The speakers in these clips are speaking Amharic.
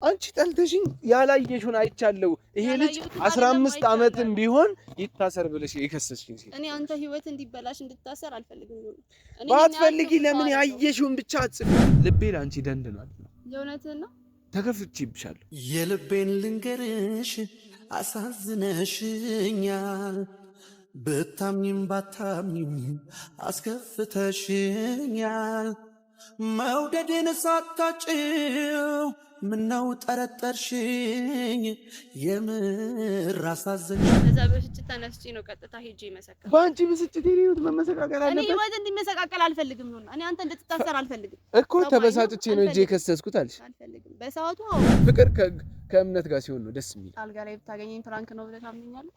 አንቺ ጠልተሽኝ ያላየሽውን አይቻለሁ። ይሄ ልጅ 15 ዓመትም ቢሆን ይታሰር ብለሽ የከሰስሽኝ እኔ አንተ ህይወት እንዲበላሽ እንድታሰር አልፈልግም። ባትፈልጊ ለምን ያየሽውን ብቻ አጽፍ። ልቤ ላንቺ ደንድኗል። የእውነትህን ነው። ተከፍቼብሻለሁ። የልቤን ልንገርሽ አሳዝነሽኛል። ብታምኝም ባታምኝም አስከፍተሽኛል። መውደዴን ሳታጭው ምነው ጠረጠርሽኝ? የምር አሳዘንሽ። ከዛ በፊት ተነስቼ ነው ቀጥታ ሄጄ መሰከረ። በአንቺ ብስጭት የኔውት መመሰቃቀል አለበት። እኔ ህይወት እንዲመሰቃቀል አልፈልግም። ነው እኔ አንተ እንድትታሰር አልፈልግም እኮ ተበሳጭቼ ነው እጄ የከሰስኩት አልሽ። አልፈልግም በሰዓቱ ፍቅር ከእምነት ጋር ሲሆን ነው ደስ የሚል። አልጋ ላይ ብታገኘኝ ፍራንክ ነው ብለህ ታምኛለህ?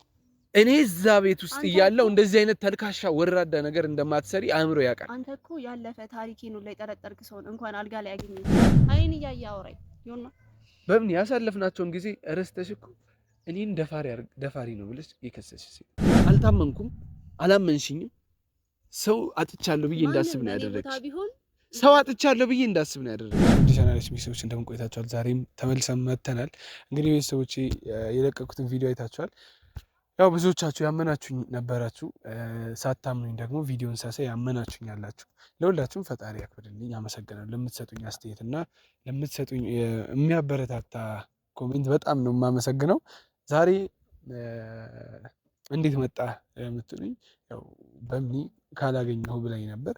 እኔ እዛ ቤት ውስጥ እያለሁ እንደዚህ አይነት ተልካሻ ወራዳ ነገር እንደማትሰሪ አእምሮ ያውቃል። አንተ እኮ ያለፈ ታሪኬን ላይ ጠረጠርክ። ሰውን እንኳን አልጋ ላይ ያገኘኝ አይን እያየ አውራኝ ይሁን ነው። በምን ያሳለፍናቸውን ጊዜ ረስተሽ እኮ እኔን ደፋሪ ነው ብለሽ የከሰስሽ አልታመንኩም፣ አላመንሽኝም። ሰው አጥቻለሁ ብዬ እንዳስብ ነው ያደረግሽ። ሰው አጥቻለሁ ብዬ እንዳስብ ነው ያደረግሽ። ዲሻናልስ ቤተሰቦች እንደምን ቆይታችኋል? ዛሬም ተመልሰን መጥተናል። እንግዲህ ቤተሰቦቼ የለቀኩትን ቪዲዮ አይታችኋል። ያው ብዙዎቻችሁ ያመናችሁኝ ነበራችሁ፣ ሳታምኑኝ ደግሞ ቪዲዮን ሳሳይ ያመናችሁኝ ያላችሁ ለሁላችሁም ፈጣሪ ያክብርልኝ። አመሰግናለሁ ለምትሰጡኝ አስተያየት እና ለምትሰጡኝ የሚያበረታታ ኮሜንት በጣም ነው የማመሰግነው። ዛሬ እንዴት መጣ የምትሉኝ ያው በምኒ ካላገኘሁ ብላኝ ነበር።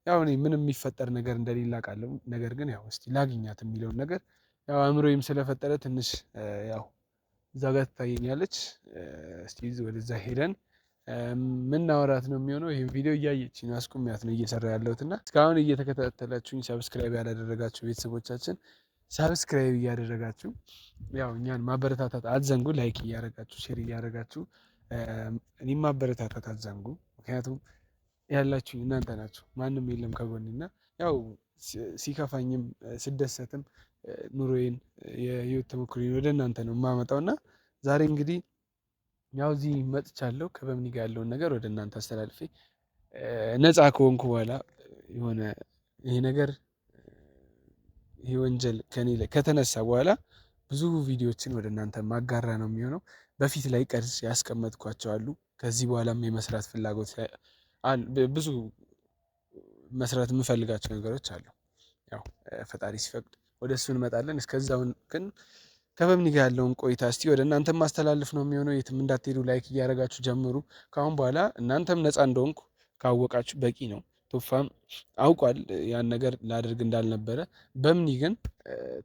ያው እኔ ምንም የሚፈጠር ነገር እንደሌለ አውቃለሁ። ነገር ግን ያው እስቲ ላግኛት የሚለውን ነገር ያው አእምሮዬም ስለፈጠረ ትንሽ ያው እዛ ጋር ትታየኛለች። እስቲ ወደዛ ሄደን ምናወራት ነው የሚሆነው። ይሄን ቪዲዮ እያየች ነው አስቁሚያት ነው እየሰራ ያለሁት እና እስካሁን እየተከታተላችሁኝ ሰብስክራይብ ያላደረጋችሁ ቤተሰቦቻችን ሰብስክራይብ እያደረጋችሁ ያው እኛን ማበረታታት አትዘንጉ። ላይክ እያደረጋችሁ ሼር እያደረጋችሁ እኔም ማበረታታት አትዘንጉ። ምክንያቱም ያላችሁ እናንተ ናችሁ፣ ማንም የለም ከጎኔና ያው ሲከፋኝም ስደሰትም ኑሮዬን የህይወት ተሞክሮዬን ወደ እናንተ ነው የማመጣውና ዛሬ እንግዲህ ያው እዚህ መጥቻለሁ። ከበምኒ ጋር ያለውን ነገር ወደ እናንተ አስተላልፌ ነፃ ከሆንኩ በኋላ የሆነ ይሄ ነገር ይሄ ወንጀል ከኔ ላይ ከተነሳ በኋላ ብዙ ቪዲዮዎችን ወደ እናንተ ማጋራ ነው የሚሆነው። በፊት ላይ ቀርጽ ያስቀመጥኳቸው አሉ። ከዚህ በኋላም የመስራት ፍላጎት ብዙ መስራት የምፈልጋቸው ነገሮች አሉ። ያው ፈጣሪ ሲፈቅድ ወደ እሱ እንመጣለን። እስከዛውን ግን ከበምኒ ጋር ያለውን ቆይታ እስቲ ወደ እናንተም ማስተላለፍ ነው የሚሆነው። የትም እንዳትሄዱ ላይክ እያደረጋችሁ ጀምሩ። ከአሁን በኋላ እናንተም ነፃ እንደሆንኩ ካወቃችሁ በቂ ነው። ቶፋም አውቋል ያን ነገር ላደርግ እንዳልነበረ። በምኒ ግን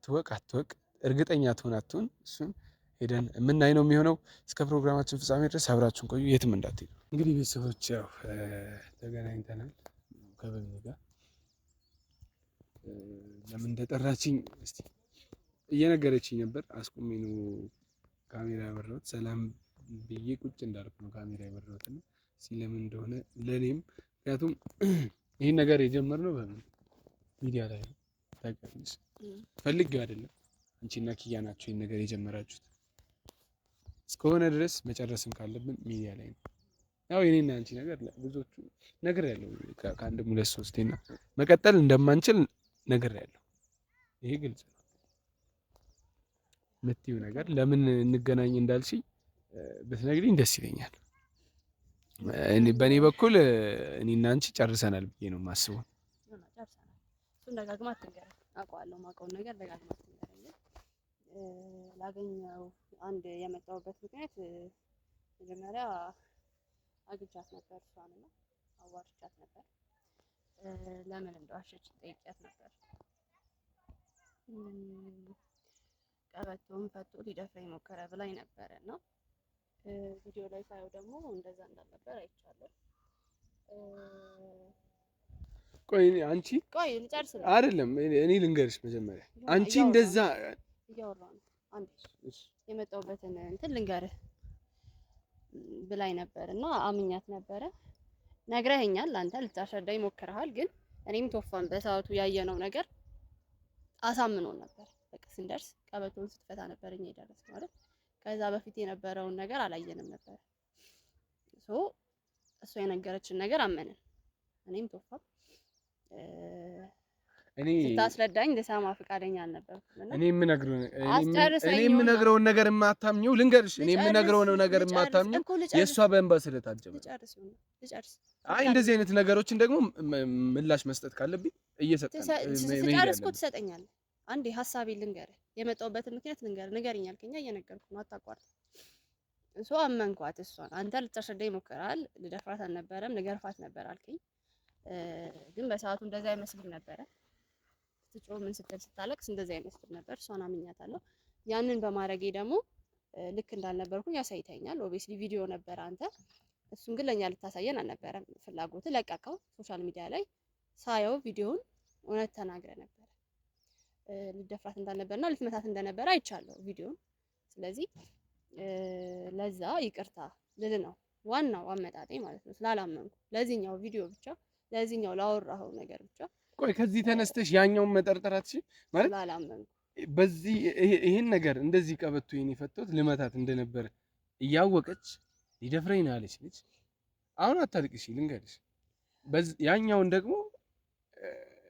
ትወቅ አትወቅ፣ እርግጠኛ ትሆን አትሆን፣ እሱን ሄደን የምናይ ነው የሚሆነው። እስከ ፕሮግራማችን ፍጻሜ ድረስ አብራችሁን ቆዩ፣ የትም እንዳትሄዱ። እንግዲህ ቤተሰቦች ያው ተገናኝተናል ከበምኒ ጋር። ለምን እንደጠራችኝ እስቲ እየነገረችኝ ነበር። አስቁሜ ነው ካሜራ ያበራሁት። ሰላም ብዬ ቁጭ እንዳልኩ ነው ካሜራ ያበራሁት እና ለምን እንደሆነ ለኔም ምክንያቱም ይህን ነገር የጀመርነው በምን ሚዲያ ላይ ነው። ታውቂያለሽ፣ ፈልጌው አይደለም። አንቺና ኪያ ናችሁ ይህን ነገር የጀመራችሁት። እስከሆነ ድረስ መጨረስም ካለብን ሚዲያ ላይ ነው። ያው የኔና አንቺ ነገር ብዙዎቹ ነገር ያለው ከአንድም ሁለት ሶስቴና መቀጠል እንደማንችል ነገር ያለው ይሄ ግልጽ ነው። የምትይው ነገር ለምን እንገናኝ እንዳልሽ ብትነግሪኝ ደስ ይለኛል። በእኔ በኩል እኔና አንቺ ጨርሰናል ብዬ ነው የማስበው። እሱን ደጋግማ አትንገረኝ። አውቀዋለሁ፣ የማውቀውን ነገር ደጋግማ አትንገረኝ። ላገኘው አንድ የመጣሁበት ምክንያት መጀመሪያ አግኝቻት ነበር፣ እሷንና አዋርቻት ነበር። ለምን እንደዋሸች ጠይቂያት ነበር። ቀበቶውን ፈቶ ሊደፍረኝ ሞከረ ብላኝ ነበረ እና ቪዲዮ ላይ ሳየው ደግሞ እንደዛ እንዳልነበር አይቻለሁ። ቆይ ልጨርስ ነው አይደለም? እኔ ልንገርሽ መጀመሪያ አንቺ እንደዛ እያወራሁ ነው። አንዴ የመጣሁበትን እንትን ልንገርህ ብላኝ ነበር እና አምኛት ነበረ። ነግረኸኛል፣ አንተ ልታስረዳኝ ሞክረሃል። ግን እኔም ቶፋን በሰዓቱ ያየነው ነገር አሳምኖን ነበር። በቃ ስንደርስ ቀበቶውን ስትፈታ ነበር እኛ የደረስነው ማለት። ከዛ በፊት የነበረውን ነገር አላየንም ነበር። እሷ የነገረችን ነገር አመንን። እኔም ቶፋም እኔ ስታስረዳኝ ልሰማ ፈቃደኛ አልነበርኩም። እኔ የምነግረውን ነገር የማታምኚው ልንገርሽ፣ እኔ የምነግረውን ነገር የማታምኚው የእሷ በእንባ ስለታጀበ። አይ እንደዚህ አይነት ነገሮችን ደግሞ ምላሽ መስጠት ካለብኝ እየሰጠን ስጨርስ እኮ ትሰጠኛለህ። አንዴ ሀሳቤን ልንገርህ፣ የመጣሁበትን ምክንያት ንገረኝ አልከኝ፣ እየነገርኩህ ነው፣ አታቋርጥ። እሷ አመንኳት። እሷን አንተ ልታስረዳኝ ሞክረሃል። ልደፍራት አልነበረም ልገርፋት ነበር አልከኝ። ግን በሰዓቱ እንደዛ አይመስልም ነበረ። ስትጮህ ምን ስትል ስታለቅስ እንደዛ አይመስልም ነበር። እሷን አምኛታለሁ። ያንን በማድረጌ ደግሞ ልክ እንዳልነበርኩኝ ያሳይተኛል። ኦብቪስሊ ቪዲዮ ነበር አንተ። እሱን ግን ለኛ ልታሳየን አልነበረም ፍላጎት። ለቀቀው ሶሻል ሚዲያ ላይ ሳየው ቪዲዮውን እውነት ተናግረ ነበር። ልደፍራት እንዳልነበርና ልትመታት እንደነበረ አይቻለሁ ቪዲዮውን። ስለዚህ ለዛ ይቅርታ ልል ነው ዋናው አመጣጤ ማለት ነው። ስላላመንኩ ለዚህኛው ቪዲዮ ብቻ ለዚህኛው ላወራኸው ነገር ብቻ። ቆይ ከዚህ ተነስተሽ ያኛውን መጠርጠራት ማለት ስላላመንኩ በዚህ ይሄን ነገር እንደዚህ ቀበቶ የኔ ፈቶት ልመታት እንደነበረ እያወቀች ሊደፍረኝ ነው ያለች ልጅ አሁን አታልቅሽ ልንገርሽ። ያኛውን ደግሞ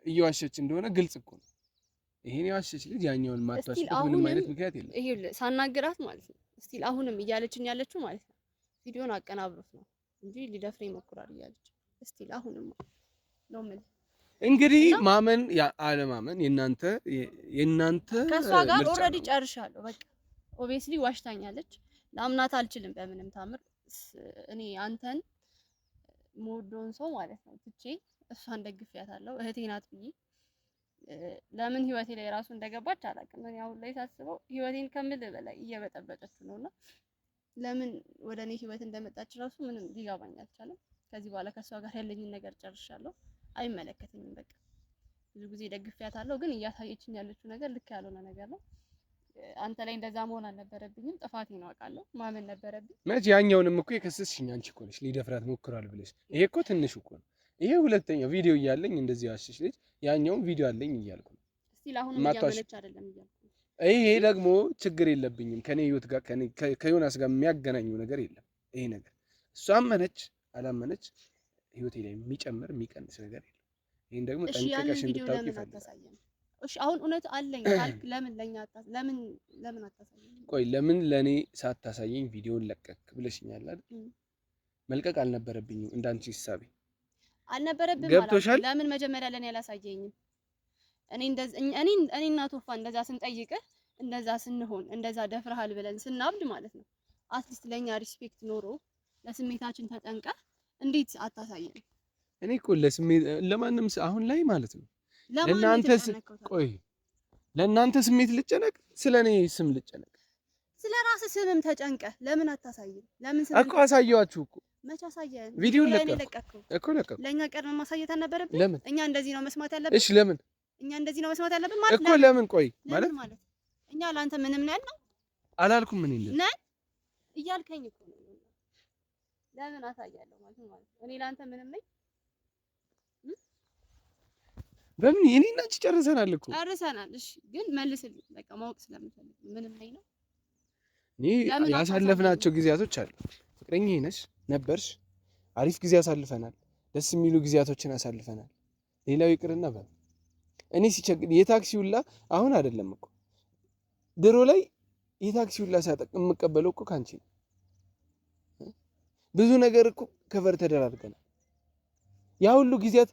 እየዋሸች እንደሆነ ግልጽ እኮ ነው። ይሄን የዋሸች ልጅ ያኛውን ማታስበት ምንም አይነት ምክንያት የለም። ይሄ ሳናግራት ማለት ነው እስቲል አሁንም እያለችኝ ያለችው ማለት ነው ቪዲዮን አቀናብሮት ነው እንጂ ሊደፍረኝ ሞክሯል እያለች እስቲል አሁንም ነው ምን እንግዲህ ማመን አለማመን የናንተ ከሷ ጋር ኦልሬዲ ጨርሻለሁ። በቃ ኦብቪስሊ ዋሽታኛለች። ላምናት አልችልም በምንም ታምር። እኔ አንተን ሞዶን ሰው ማለት ነው ትቼ እሷን ደግፊያታለሁ እህቴ ናት ብዬ ለምን ህይወቴ ላይ ራሱ እንደገባች አላውቅም። እኔ አሁን ላይ ሳስበው ህይወቴን ከምል በላይ እየበጠበጠች ነውና ለምን ወደ እኔ ህይወት እንደመጣች ራሱ ምንም ሊገባኝ አልቻለም። ከዚህ በኋላ ከሷ ጋር ያለኝን ነገር ጨርሻለሁ። አይመለከተኝም። በቃ ብዙ ጊዜ ደግፊያታለሁ፣ ግን እያሳየችኝ ያለችው ነገር ልክ ያልሆነ ነገር ነው። አንተ ላይ እንደዛ መሆን አልነበረብኝም። ጥፋቴ ነው አውቃለሁ። ማመን ነበረብኝ። መቼ ያኛውንም እኮ የከሰስሽኝ አንቺ እኮ ነሽ ሊደፍራት ሞክሯል ብለሽ። ይሄ እኮ ትንሽ እኮ ነው። ይሄ ሁለተኛው ቪዲዮ እያለኝ እንደዚህ ያሽሽ ልጅ ያኛውን ቪዲዮ አለኝ እያልኩ ነው። እስቲ አሁን እያመነች አይደለም እያልኩ። ይሄ ደግሞ ችግር የለብኝም ከኔ ህይወት ጋር ከዮናስ ጋር የሚያገናኘው ነገር የለም። ይሄ ነገር እሷ አመነች አላመነች ህይወቴ ላይ የሚጨምር የሚቀንስ ነገር የለም። ይሄን ደግሞ ጠንቀቀሽ እንድታውቂ ይፈልጋል። እሺ አሁን እውነት አለኝ ካልክ ለምን አታሳየኝ? ቆይ ለምን ለኔ ሳታሳየኝ ቪዲዮን ለቀቅ ብለሽኛል አይደል? መልቀቅ አልነበረብኝም እንዳንቺ ሐሳቤ አልነበረብኝም። ገብቶሻል? ለምን መጀመሪያ ለኔ አላሳየኝም? እኔ እና ቶፋ እንደዛ ስንጠይቅህ እንደዛ ስንሆን እንደዛ ደፍረሃል ብለን ስናብድ ማለት ነው አትሊስት ለኛ ሪስፔክት ኖሮ ለስሜታችን ተጠንቀህ እንዴት አታሳየን? እኔ እኮ ለማንም አሁን ላይ ማለት ነው ለእናንተ ስሜት ልጨነቅ፣ ስለኔ ስም ልጨነቅ። ስለ ራስህ ስምም ተጨንቀህ ለምን አታሳየን? ለምን ስም እኮ አሳየዋችሁ እኮ መቼ አሳየን? ቪዲዮ ለቀቅኩ እኮ ለኛ ቀድመን ማሳየት አልነበረብን? ለምን እኛ እንደዚህ ነው መስማት ያለብን? እሺ ለምን እኛ እንደዚህ ነው መስማት ያለብን ማለት እኮ ለምን? ቆይ ማለት እኛ ለአንተ ምንም ነን ነው አላልኩም። ምን እንደ ነን እያልከኝ እኮ ነው። ለምን አሳያለሁ ማለት ነው? እኔ ለአንተ ምንም ነኝ? በምን እኔ እና አንቺ ጨርሰናል እኮ ጨርሰናል። እሺ ግን መልስልኝ። በቃ ማወቅ ስለምፈልግ ምንም ነኝ ነው። እኔ ያሳለፍናቸው ጊዜያቶች አሉ። ፍቅረኛዬ ነሽ ነበርሽ። አሪፍ ጊዜ አሳልፈናል። ደስ የሚሉ ጊዜያቶችን አሳልፈናል። ሌላው ይቅርና እኔ ሲቸግር የታክሲ ሁላ አሁን አይደለም እኮ ድሮ ላይ የታክሲ ሁላ ሳጠቅም የምቀበለው እኮ ካንቺ ነው። ብዙ ነገር እኮ ከቨር ተደራርገናል። ያ ሁሉ ጊዜያት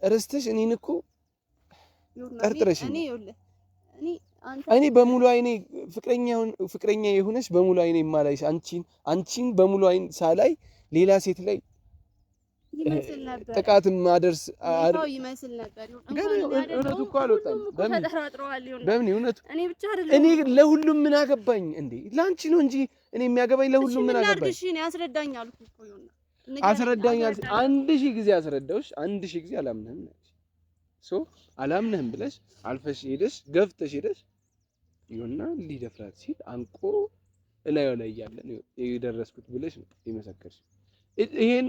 ረስተሽ እኔን እኮ ጠርጥረሽ እኔ በሙሉ አይኔ ፍቅረኛ የሆነች በሙሉ አይኔ የማላይሽ አንቺን በሙሉ አይን ሳላይ ሌላ ሴት ላይ ጥቃት ማደርስ ይመስል ነበር። እውነቱ እኮ አልወጣም። በምን እውነቱ እኔ ለሁሉም ምን አገባኝ እንዴ? ለአንቺ ነው እንጂ እኔ የሚያገባኝ ለሁሉም ምን አገባኝ? አስረዳኝ አልኩ እኮ አስረዳኝ። 1000 ጊዜ አስረዳሁሽ፣ 1000 ጊዜ አላምንህም ነሽ። አላምንህም ብለሽ አልፈሽ ሄደሽ ገፍተሽ ሄደሽ ይሁንና ሊደፍራት ሲል አንቆ እላዩ ላይ ያለ ነው የደረስኩት ብለሽ ነው የመሰከርሽ። ይሄን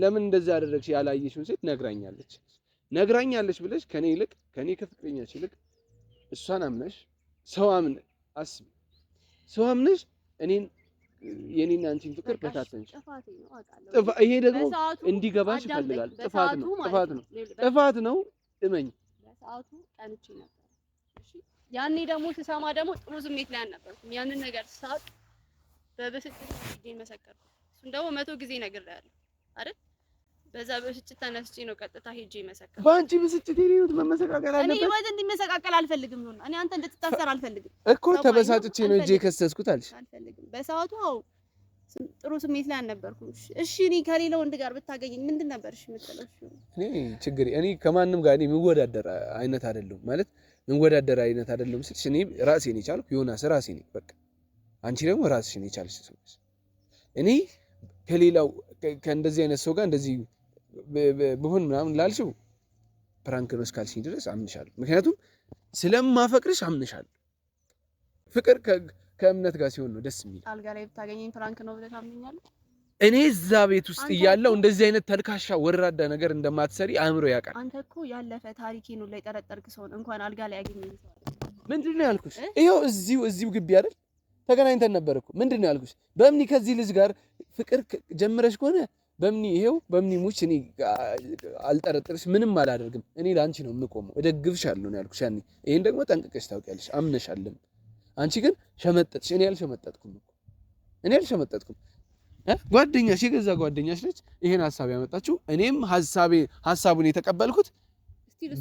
ለምን እንደዛ አደረግሽ ያላየሽውን ሴት ነግራኛለች ብለሽ ከኔ ይልቅ ከኔ ከፍቅረኛሽ ይልቅ እሷን አምነሽ ሰው አምነሽ እኔን የኔና አንቺን ፍቅር በታተንሽ። ይሄ ደግሞ እንዲገባሽ ይፈልጋል። ጥፋት ነው እመኝ። በሰዓቱ ቀንቼ ነበር። እሺ ያኔ ደግሞ ስሰማ ደግሞ ጥሩ ስሜት ላይ አልነበርኩም። ያንን ነገር ሳቅ በብስጭት ሄጄ መሰከርኩ። እሱን ደግሞ 100 ጊዜ ነግሬያለሁ አይደል? በዛ ብስጭት ተነስቼ ነው ቀጥታ ሄጄ መሰከርኩ። በአንቺ ብስጭት ህይወት መመሰቃቀል አለበት። እኔ ህይወት እንዲመሰቃቀል አልፈልግም ነው። እኔ አንተ እንድትታሰር አልፈልግም እኮ ተበሳጭቼ ነው እጄ ከሰስኩት አልሽ። አልፈልግም በሰዓቱ አው ጥሩ ስሜት ላይ አልነበርኩም። እሺ እኔ ከሌላ ወንድ ጋር ብታገኘኝ ምንድን ነበር እሺ የምትለው? እኔ ከማንም ጋር እኔ የምወዳደር አይነት አይደለሁም ማለት የምወዳደር አይነት አይደለሁም ስልሽ እኔ ራሴን የቻልኩ ዮናስ ራሴ ነኝ በቃ። አንቺ ደግሞ ራስሽን የቻልሽ ሰው ነሽ። እኔ ከሌላው ከእንደዚህ አይነት ሰው ጋር እንደዚህ ብሆን ምናምን ላልሽው ፕራንክ ነው እስካልሽኝ ድረስ አምንሻለሁ። ምክንያቱም ስለማፈቅርሽ አምንሻለሁ። ፍቅር ከእምነት ጋር ሲሆን ነው ደስ የሚል። አልጋ ላይ ብታገኘኝ ፕራንክ ነው ብለህ ታምኛለህ? እኔ እዛ ቤት ውስጥ እያለሁ እንደዚህ አይነት ተልካሻ ወራዳ ነገር እንደማትሰሪ አእምሮ ያውቃል። አንተ እኮ ያለፈ ታሪኬ ነው ላይ ጠረጠርክ ሰው እንኳን አልጋ ላይ ያገኘኝ ሰው ምንድን ነው ያልኩሽ? ይኸው እዚሁ ግቢ አይደል ተገናኝተን ነበር እኮ። ምንድን ነው ያልኩሽ? በእምኒ ከዚህ ልጅ ጋር ፍቅር ጀምረሽ ከሆነ በእምኒ ይኸው በእምኒ ሙች እኔ አልጠረጥርሽ፣ ምንም አላደርግም። እኔ ለአንቺ ነው የምቆመው፣ እደግፍሻለሁ ነው ያልኩሽ ያኔ። ይሄን ደግሞ ጠንቅቀሽ ታውቂያለሽ፣ አምነሻለም። አንቺ ግን ሸመጠጥሽ። እኔ አልሸመጠጥኩም። ጓደኛሽ የገዛ ጓደኛሽ ነች ይሄን ሀሳብ ያመጣችው። እኔም ሀሳቡን የተቀበልኩት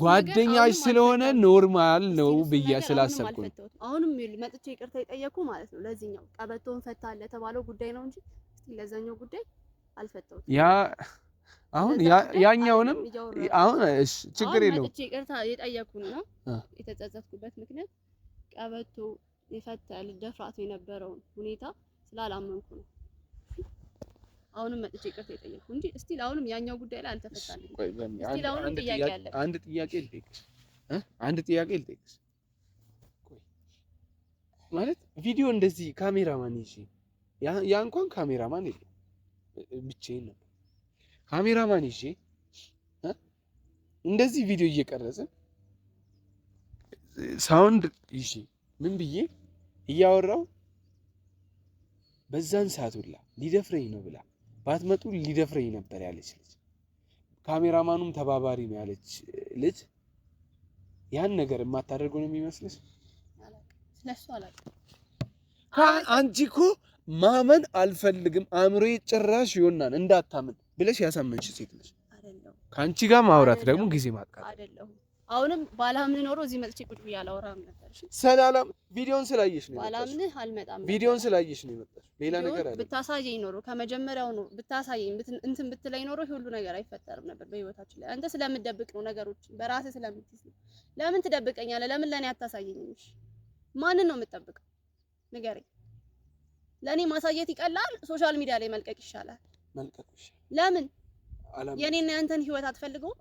ጓደኛሽ ስለሆነ ኖርማል ነው ብዬ ስላሰብኩ ነው። አሁንም መጥቼ ይቅርታ የጠየኩ ማለት ነው ለዚህኛው ቀበቶን ፈታ ለተባለው ጉዳይ ነው እንጂ እስቲ ለዛኛው ጉዳይ አልፈታሁትም። አሁን ያኛውንም አሁን እሺ ችግር የለውም። መጥቼ ይቅርታ የጠየኩና የተጸጸትኩበት ምክንያት ቀበቶ የፈታ ልደፍራት የነበረውን ሁኔታ ስላላመንኩ ነው። አሁንም መጥቼ ይቅርታ የጠየኩ እንጂ እስቲ አሁንም ያኛው ጉዳይ ላይ አልተፈታልኝም። እስቲ አሁንም ጥያቄ አለ። አንድ ጥያቄ ልጠይቅሽ። ማለት ቪዲዮ እንደዚህ ካሜራማን ይዤ ያ እንኳን ካሜራማን የለም ብቻዬን ነበር። ካሜራማን ይዤ እንደዚህ ቪዲዮ እየቀረጽን ሳውንድ ይዤ ምን ብዬ እያወራው በዛን ሰዓት ሁላ ሊደፍረኝ ነው ብላ ባትመጡ ሊደፍረኝ ነበር ያለች ልጅ፣ ካሜራማኑም ተባባሪ ነው ያለች ልጅ ያን ነገር የማታደርገው ነው የሚመስልሽ? ስለሱ አላውቅም። አንቺ እኮ ማመን አልፈልግም አእምሮዬ ጭራሽ ይሆናል እንዳታምን ብለሽ ያሳመንሽ ሴት ነሽ። አይደለም ከአንቺ ጋር ማውራት ደግሞ ጊዜ ማጥቃት አይደለም። አሁንም ባላምን ኖሮ እዚህ መጥቼ ቁጭ ብዬ አላወራም ነበር። እሺ ሰላም ቪዲዮን ስላየሽ ነው። ባላምንህ አልመጣም። ቪዲዮን ስላየሽ ነው የመጣሽ። ሌላ ነገር አይደለም። ብታሳየኝ ኖሮ ከመጀመሪያው ነው ብታሳየኝ እንትን ብትለኝ ኖሮ ሁሉ ነገር አይፈጠርም ነበር በህይወታችን ላይ። አንተ ስለምትደብቅ ነው ነገሮችን በራስህ ስለምትይዝ ነው። ለምን ትደብቀኛለህ? ለምን ለኔ አታሳየኝም? እሺ ማንን ነው የምትጠብቀው? ንገረኝ። ለኔ ማሳየት ይቀላል፣ ሶሻል ሚዲያ ላይ መልቀቅ ይሻላል። መልቀቅሽ ለምን? የኔና ያንተን ህይወት አትፈልገው?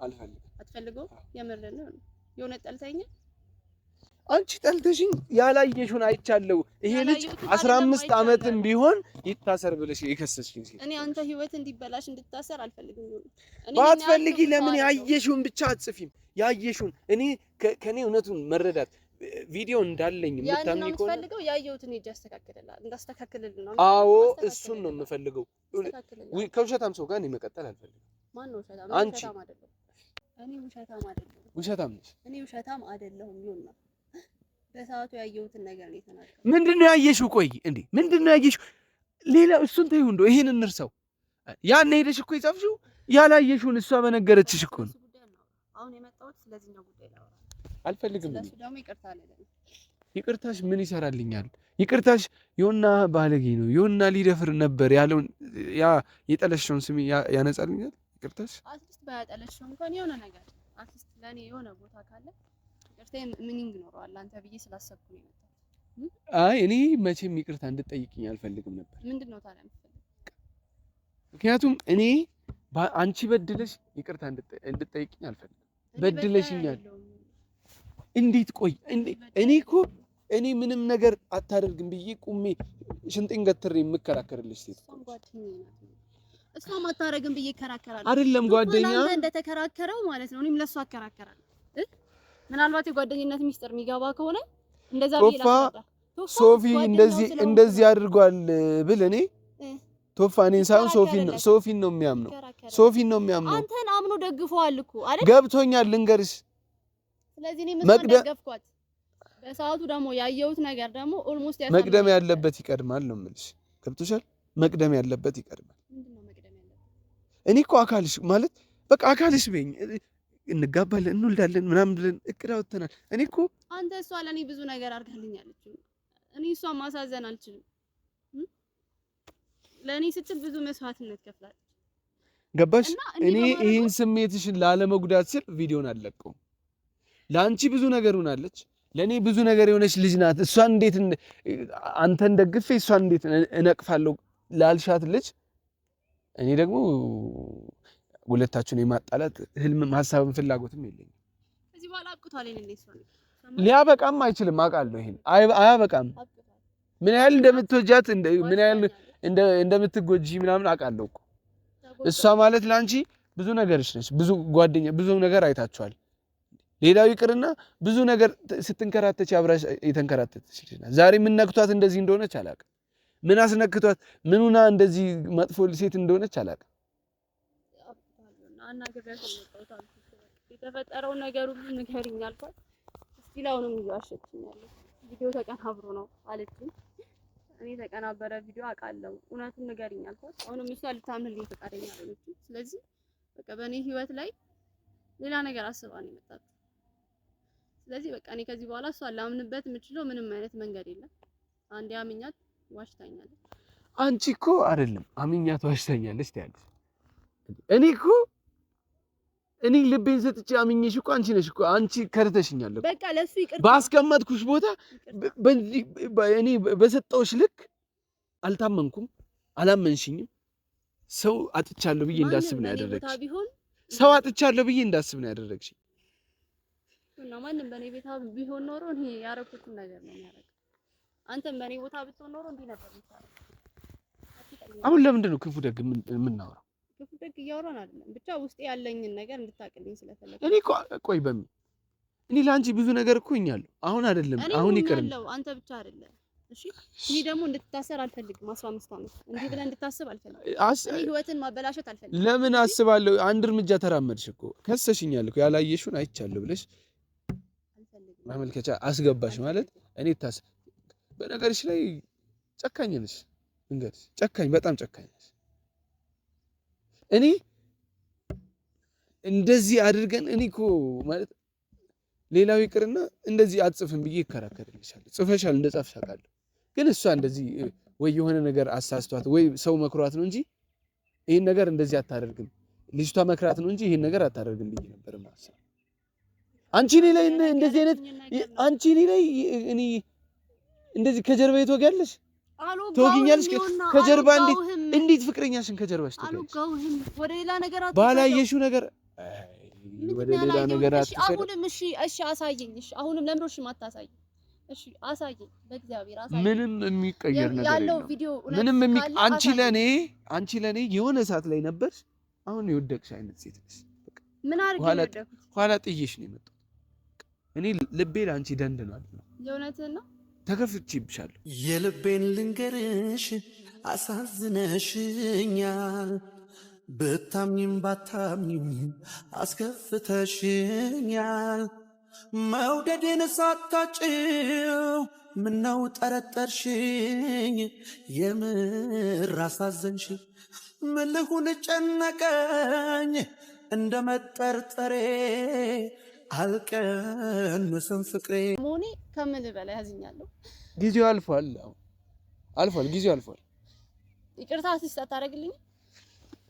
አትፈልገው? የምርህን ነው? የሆነ ጠልተኛ አንቺ ጠልተሽኝ ያላየሽውን አይቻለሁ። ይሄ ልጅ 15 ዓመትም ቢሆን ይታሰር ብለሽ የከሰስሽኝ ሴት እኔ አንተ ህይወት እንዲበላሽ እንድታሰር አልፈልግም። ባትፈልጊ ለምን ያየሽውን ብቻ አትጽፊም? ያየሽውን እኔ ከኔ እውነቱን መረዳት ቪዲዮ እንዳለኝ የምታምኚ ከሆነ ፈልገው ያየሁትን እጅ አስተካክልልኝ እንዳስተካክልልኝ ነው። አዎ እሱን ነው የምፈልገው። ከውሸታም ሰው ጋር እኔ መቀጠል አልፈልግም። ማን ነው ውሸታም? አንቺ እኔ ውሸታም አይደለሁም። ውሸታም ነሽ። እኔ ውሸታም አይደለሁም። ይሁንና በሰዓቱ ያየሁትን ነገር ነው የተናገርኩት። ምንድነው ያየሽው? ቆይ እንዴ ምንድነው ያየሽው? ሌላ እሱን ተይው፣ እንደው ይሄን እንርሳው። ያን ሄደሽ እኮ የጻፍሽው ያላየሽውን እሷ በነገረችሽ እኮ ነው። አሁን የመጣሁት ስለዚህኛው ጉዳይ ነው። አልፈልግም። ስለሱ ደግሞ ይቅርታ አለኝ። ይቅርታሽ ምን ይሰራልኛል? ይቅርታሽ የሆነ ባለጌ ነው የሆነ ሊደፍር ነበር ያለውን ያ የጠለሽውን ስም ያነጻልኛል? ይቅርታሽ አትሊስት ባያጠለሽው እንኳን የሆነ ነገር አትሊስት ለኔ የሆነ ቦታ ካለ ይቅርታዬ ሚኒንግ ይኖረዋል አንተ ብዬ ስላሰብኩ ነው የመጣሁት። አይ እኔ መቼም ይቅርታ እንድጠይቅኝ አልፈልግም ነበር። ምንድነው ታዲያ የምትፈልገው? ምክንያቱም እኔ አንቺ በድለሽ ይቅርታ እንድጠይቅኝ አልፈልግም። በድለሽኛል። እንዴት ቆይ እኔ እኮ እኔ ምንም ነገር አታደርግም ብዬ ቁሜ ሽንጤን ገትሬ የምከራከርልሽ ሴት እሷም አታረግም ብዬ እከራከራለሁ። አይደለም ጓደኛ አንተ እንደተከራከረው ማለት ነው እኔም ለሷ አከራከራለሁ። ምናልባት የጓደኝነት ሚስጥር የሚገባ ከሆነ እንደዛ ቢላስረዳ ሶፊ እንደዚህ አድርጓል ብል እኔ ቶፋ እኔን ሳይሆን ሶፊን ነው የሚያምነው። አንተን አምኖ ደግፈዋል እኮ አይደል? ገብቶኛል። ልንገርሽ ስለዚህ እኔ መስዋዕት ደገፍኳት። በሰዓቱ ደግሞ ያየሁት ነገር ደግሞ ኦልሞስት ያሳመነኝ መቅደም ያለበት ይቀድማል ነው የምልሽ። ገብቶሻል? መቅደም ያለበት ይቀድማል። ምንድነው መቅደም ያለበት? እኔ እኮ አካልሽ ማለት በቃ አካልሽ በይኝ፣ እንጋባለን እንወልዳለን ምናምን ብለን እቅድ አውጥተናል። እኔ እኮ አንተ እሷ ለኔ ብዙ ነገር አድርጋልኛለች። እኔ እሷን ማሳዘን አልችልም። ለኔ ስትል ብዙ መስዋዕትነት ከፍላለች። ገባሽ? እኔ ይሄን ስሜትሽን ላለመጉዳት ስል ቪዲዮን አልለቀውም። ለአንቺ ብዙ ነገር ሆናለች፣ ለኔ ብዙ ነገር የሆነች ልጅ ናት። እሷን እንዴት አንተን ደግፌ እሷን እንዴት እነቅፋለሁ ላልሻት ልጅ እኔ ደግሞ ሁለታችሁን የማጣላት ህልምም ሀሳብም ፍላጎትም የለኝም። እዚህ በኋላ አቅቷል። ሊያበቃም አይችልም። አውቃለሁ። ይሄን አያበቃም። ምን ያህል እንደምትወጃት ምን ያህል እንደምትጎጂ ምናምን አውቃለሁ እኮ። እሷ ማለት ላንቺ ብዙ ነገርሽ ነች። ብዙ ጓደኛ፣ ብዙ ነገር አይታችኋል። ሌላው ይቅርና ብዙ ነገር ስትንከራተች አብራሽ የተንከራተተች ልጅ ናት። ዛሬ ምን ነክቷት እንደዚህ እንደሆነች አላውቅም። ምን አስነክቷት ምኑና እንደዚህ መጥፎ ሴት እንደሆነች አላውቅም። የተፈጠረውን ነገር ሁሉ ንገሪኝ አልኳት። እስኪ ላውንም ይዋሸችኛል። ቪዲዮ ተቀናብሮ ነው አለችኝ። እኔ ተቀናበረ ቪዲዮ አውቃለሁ፣ እውነቱን ንገሪኝ አልኳት። አሁንም እሷ ልታምንልኝ ፈቃደኛ አይደለችም። ስለዚህ በቃ በእኔ ህይወት ላይ ሌላ ነገር አስባ ነው የመጣችው። ስለዚህ በቃ እኔ ከዚህ በኋላ እሷ ላምንበት የምችለው ምንም አይነት መንገድ የለም። አንዴ አምኛት ዋሽታኛለች። አንቺ እኮ አይደለም አምኛት ዋሽታኛለች ትያለሽ። እኔ ልቤን ሰጥቼ አምኜሽ እኮ አንቺ ነሽ እኮ አንቺ ከርተሽኛል እኮ። በቃ ለሱ ይቅርታ ባስቀመጥኩሽ ቦታ እኔ በሰጠውሽ ልክ አልታመንኩም፣ አላመንሽኝም። ሰው አጥቻለሁ ብዬ እንዳስብ ነው ያደረግሽ። ሰው አጥቻለሁ ብዬ እንዳስብ ነው ያደረግሽ። እና ማንም በኔ ቤታ ቢሆን ኖሮ እኔ ያረኩትን ነገር ነው የሚያደርገው። አንተም በኔ ቦታ ብትሆን ኖሮ እንዲህ ነበር የምታደርገው። አሁን ለምንድን ነው ክፉ ደግ የምናወራው? ክፉ ደግ እያወራን አይደለም፣ ብቻ ውስጤ ያለኝን ነገር እንድታቅልኝ ስለፈለኩ። እኔ ቆይ እኔ ለአንቺ ብዙ ነገር እኮ እኛለሁ። አሁን አይደለም አሁን ይቅርም። አንተ ብቻ አይደለም እሺ። እኔ ደግሞ እንድትታሰር አልፈልግም። 15 ዓመት እንዲህ ብለህ እንድታስብ አልፈልግም። እኔ ህይወትን ማበላሸት አልፈልግም። ለምን አስባለሁ? አንድ እርምጃ ተራመድሽ እኮ ከሰሽኛል እኮ ያላየሽውን አይቻለሁ ብለሽ ማመልከቻ አስገባሽ ማለት እኔ በነገርሽ ላይ ጨካኝ ነሽ። እንግዲህ ጨካኝ፣ በጣም ጨካኝ ነሽ። እኔ እንደዚህ አድርገን እኔ እኮ ማለት ሌላው ይቅርና እንደዚህ አትጽፍም ብዬ ይከራከርልሻል። ጽፈሻል፣ እንደጻፍሽ አውቃለሁ። ግን እሷ እንደዚህ ወይ የሆነ ነገር አሳስቷት ወይ ሰው መክሯት ነው እንጂ ይሄን ነገር እንደዚህ አታደርግም። ልጅቷ መክራት ነው እንጂ ይሄን ነገር አታደርግም ብዬ ነበር ማለት። አንቺ እኔ ላይ እንደዚህ አይነት አንቺ እኔ ላይ እኔ እንደዚህ ከጀርባዬ ትወጊያለሽ፣ ትወጊኛለሽ። ከጀርባ እንዴት ፍቅረኛሽን ከጀርባሽ ትወጊያለሽ? ወደ ሌላ ነገር ባላየሽው ነገር ወደ ሌላ ነገር አሁንም እሺ አሳየኝ። እሺ አሁንም ለምንድን ነው እሺ የማታሳየኝ? እሺ አሳየኝ፣ በእግዚአብሔር አሳየኝ። ምንም የሚቀየር ነገር ያለው ቪዲዮ ምንም አንቺ ለኔ የሆነ ሰዓት ላይ ነበርሽ፣ አሁን የወደቅሽ አይነት ሴት ነሽ። ምን አድርጌ ነው የወደቅኩት? ኋላ ጥዬሽ ነው የመጣሁት። እኔ ልቤ ለአንቺ ደንድኗል። የእውነትህን ነው? ተከፍቼብሻለሁ። የልቤን ልንገርሽ አሳዝነሽኛል፣ ብታምኝም ባታምኝም አስከፍተሽኛል። መውደዴን ሳታጭው ምነው ጠረጠርሽኝ? የምር አሳዘንሽ። ምን ልሁን ጨነቀኝ እንደ መጠርጠሬ አልቀንስም ፍቅሬ። ሞኔ ከምን በላይ ያዝኛለሁ። ጊዜው አልፏል። ጊዜው አልፏል። ይቅርታ አታደርግልኝ?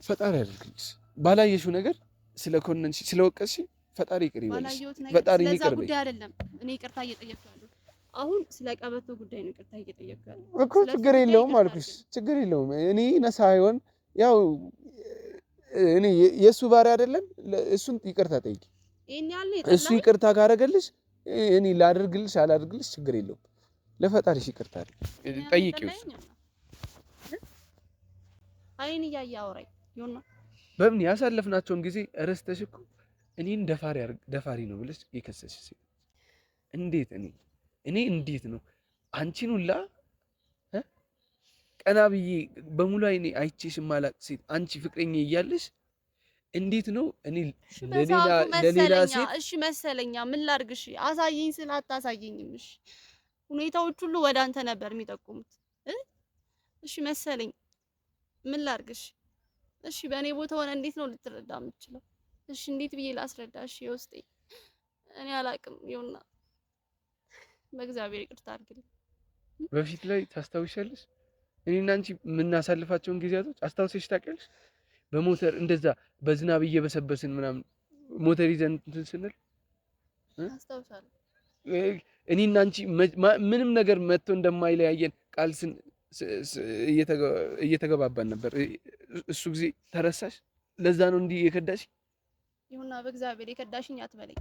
ፈጣሪ ያደርግልሽ። ባላየሽው ነገር ስለኮነንሽ ስለወቀስሽ ፈጣሪ ይቅር ይበልሽ። ፈጣሪ ይቅር በይ። አይደለም እኔ ይቅርታ እየጠየቅኩ ያለሁ አሁን ስለ ቀበቶ ጉዳይ ነው። ይቅርታ እየጠየቅኩ ያለሁ እኮ ችግር የለውም አልኩሽ። ችግር የለውም። እኔ ነሳ አይሆን ያው እኔ የሱ ባሪያ አይደለም። እሱን ይቅርታ ጠይቂ። እሱ ይቅርታ ካደረገልሽ እኔ ላድርግልሽ አላድርግልሽ ችግር የለውም። ለፈጣሪሽ ይቅርታ ጠይቂው። አይን እያየ አውራኝ ይሁንና በምን ያሳለፍናቸውን ጊዜ ረስተሽ እኮ እኔን ደፋሪ ነው ብለሽ የከሰስሽ ሴት እንዴት እኔ እንዴት ነው አንቺን ሁላ ቀና ብዬ በሙሉ አይኔ አይቼሽ ማላቅ ሴት አንቺ ፍቅረኛ እያለሽ እንዴት ነው እኔ ለሌላ መሰለኛ። ሴት እሺ መሰለኛ ምን ላድርግ? እሺ አሳየኝ ስለ አታሳየኝም። እሺ ሁኔታዎች ሁሉ ወደ አንተ ነበር የሚጠቁሙት እሺ መሰለኝ ምን ላድርግ? እሺ በእኔ ቦታ ሆነ እንዴት ነው ልትረዳ የምትችለው? እሺ እንዴት ብዬ ላስረዳ? እሺ የውስጤ እኔ አላቅም። ይኸውና በእግዚአብሔር ይቅርታ አድርግልኝ። በፊት ላይ ታስታውሻለሽ? እኔና አንቺ የምናሳልፋቸውን ጊዜያቶች አስታውሰሽ ታውቂያለሽ? በሞተር እንደዛ በዝናብ እየበሰበስን ምናምን ሞተር ይዘን እንትን ስንል አስታውሳለሁ። እኔና አንቺ ምንም ነገር መጥቶ እንደማይለያየን ቃል እየተገባባን ነበር። እሱ ጊዜ ተረሳሽ? ለዛ ነው እንዲህ የከዳሽ? ይሁንና በእግዚአብሔር የከዳሽኝ አትበለኝ።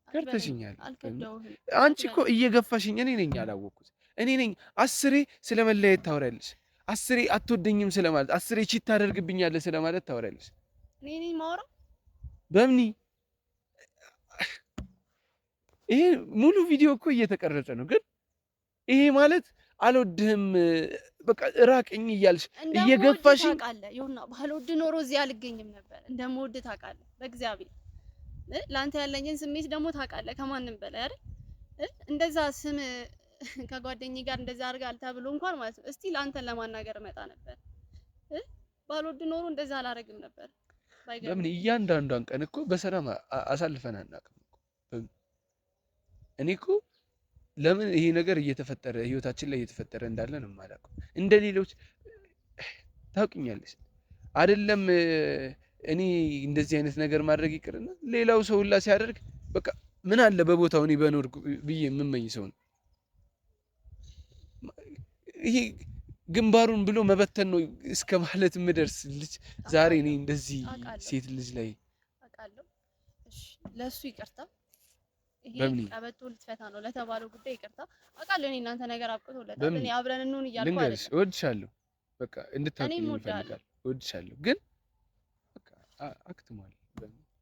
ከድተሽኛል። አልከዳሁህም። አንቺ እኮ እየገፋሽኝ እኔ ነኝ ያላወቅኩት። እኔ ነኝ አስሬ ስለ መለያየት ታወሪያለሽ፣ አስሬ አትወደኝም ስለማለት፣ አስሬ ቺት ታደርግብኛለህ ስለማለት ታወሪያለሽ። እኔ ነኝ የማወራው? በምኒ ይሄ ሙሉ ቪዲዮ እኮ እየተቀረጸ ነው። ግን ይሄ ማለት አልወድህም በቃ ራቅኝ እያልሽ እየገፋሽኝ ታውቃለህ። ይሁንና ባልወድህ ኖሮ እዚህ አልገኝም ነበር። እንደምወድህ ታውቃለህ። በእግዚአብሔር ላንተ ያለኝን ስሜት ደግሞ ታውቃለህ ከማንም በላይ አይደል? እንደዛ ስም ከጓደኛዬ ጋር እንደዛ አድርጋል ተብሎ እንኳን ማለት ነው እስቲ ላንተን ለማናገር መጣ ነበር። ባልወድህ ኖሮ እንደዛ አላረግም ነበር። በምን እያንዳንዷን ቀን እኮ በሰላም አሳልፈን አናውቅም እኮ። እኔ እኮ ለምን ይሄ ነገር እየተፈጠረ ህይወታችን ላይ እየተፈጠረ እንዳለ ነው የማላውቀው። እንደ ሌሎች ታውቂኛለሽ አይደለም እኔ እንደዚህ አይነት ነገር ማድረግ ይቅርና ሌላው ሰው ሁላ ሲያደርግ በቃ ምን አለ በቦታው እኔ በኖርኩ ብዬ የምመኝ ሰው ነው። ይሄ ግንባሩን ብሎ መበተን ነው እስከ ማለት ምደርስ ልጅ ዛሬ እኔ እንደዚህ ሴት ልጅ ላይ አውቃለሁ። እሺ ለሱ ይቅርታ። ይሄ ቀበቶ ልትፈታ ነው ለተባለው ጉዳይ ይቅርታ። አውቃለሁ እኔ እናንተ ነገር አብቅቶለታል። እኔ አብረን እንሁን እያልኩ አይደል። እወድሻለሁ፣ በቃ እንድታውቂኝ እፈልጋለሁ። እወድሻለሁ ግን በቃ አክትሟል።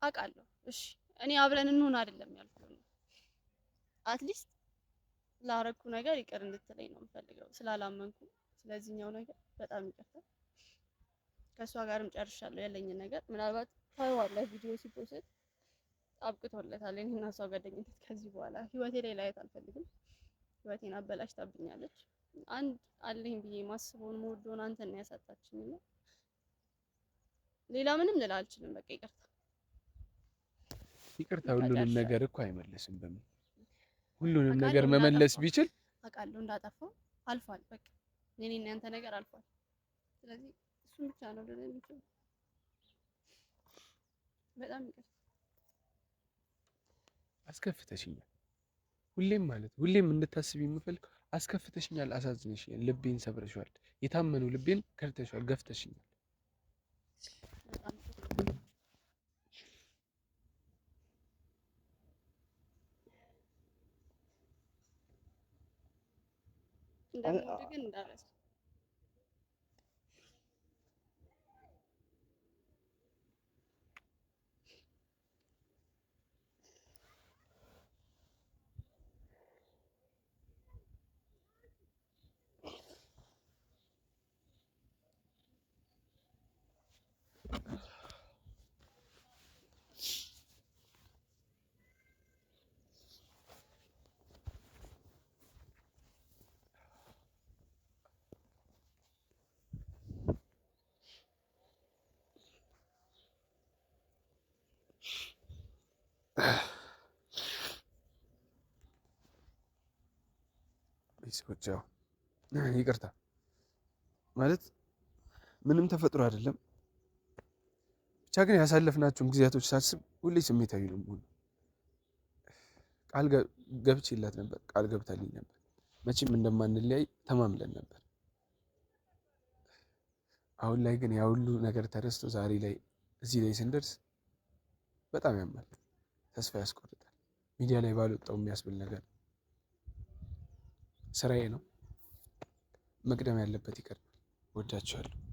አውቃለሁ። እሺ እኔ አብረን እንሁን አይደለም ያልኩት። አትሊስት ላረኩ ነገር ይቅር እንድትለኝ ነው የምፈልገው ስላላመንኩ ስለዚህኛው ነገር በጣም ይቅርታ። ከሷ ጋርም ጨርሻለሁ ያለኝን ነገር። ምናልባት ታየዋለህ ቪዲዮ ሲፖስት አብቅቶለታል። እኔ እና እሷ ጓደኝነት ከዚህ በኋላ ህይወቴ ላይ ላየት አልፈልግም። ህይወቴን አበላሽታብኛለች። አንድ አለኝ ብዬ ማስበውን መወደውን አንተን ነው ያሳጣችኝ። ሌላ ምንም ልል አልችልም። በቃ ይቅርታ። ይቅርታ ሁሉንም ነገር እኮ አይመለስም። በምን ሁሉንም ነገር መመለስ ቢችል አውቃለሁ እንዳጠፋው አልፏል። በቃ የኔ እና ያንተ ነገር አልፏል። ስለዚህ እሱን ብቻ ነው ልል የምችለው። በጣም ይቅርታ። አስከፍተሽኛል። ሁሌም እንድታስቢ የምፈልገው አስከፍተሽኛል፣ አሳዝነሽኛል፣ ልቤን ሰብረሽዋል፣ የታመኑ ልቤን ከድተሽዋል፣ ገፍተሽኛል። እንደምወድህ ግን እንዳረሳ ቤተሰቦች ያው ይቅርታ ማለት ምንም ተፈጥሮ አይደለም። ብቻ ግን ያሳለፍናቸውን ጊዜያቶች ሳስብ ሁሌ ስሜታዊ ነው የምሆነው። ቃል ገብቼላት ነበር፣ ቃል ገብታልኝ ነበር። መቼም እንደማንለያይ ተማምለን ነበር። አሁን ላይ ግን ያ ሁሉ ነገር ተረስቶ ዛሬ ላይ እዚህ ላይ ስንደርስ በጣም ያማል፣ ተስፋ ያስቆርጣል። ሚዲያ ላይ ባልወጣው የሚያስብል ነገር ስራዬ ነው። መቅደም ያለበት ይቀድማል። ወዳችኋለሁ።